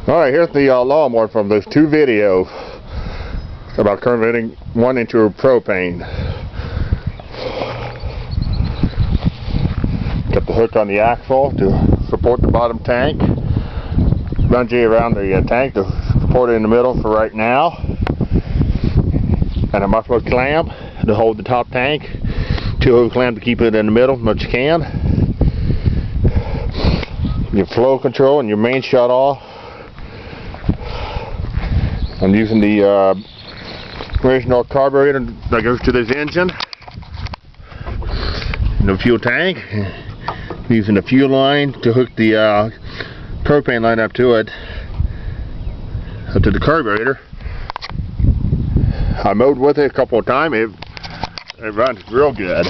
Alright, here's the lawnmower from those two videos about converting one into propane. Got the hook on the axle to support the bottom tank. Bungee around the tank to support it in the middle for right now. And a muffler clamp to hold the top tank. Two hose clamp to keep it in the middle as much as you can. Your flow control and your main shut off. I'm using the original carburetor that goes to this engine. And the fuel tank. I'm using the fuel line to hook the propane line up to it, up to the carburetor. I mowed with it a couple of times. It runs real good.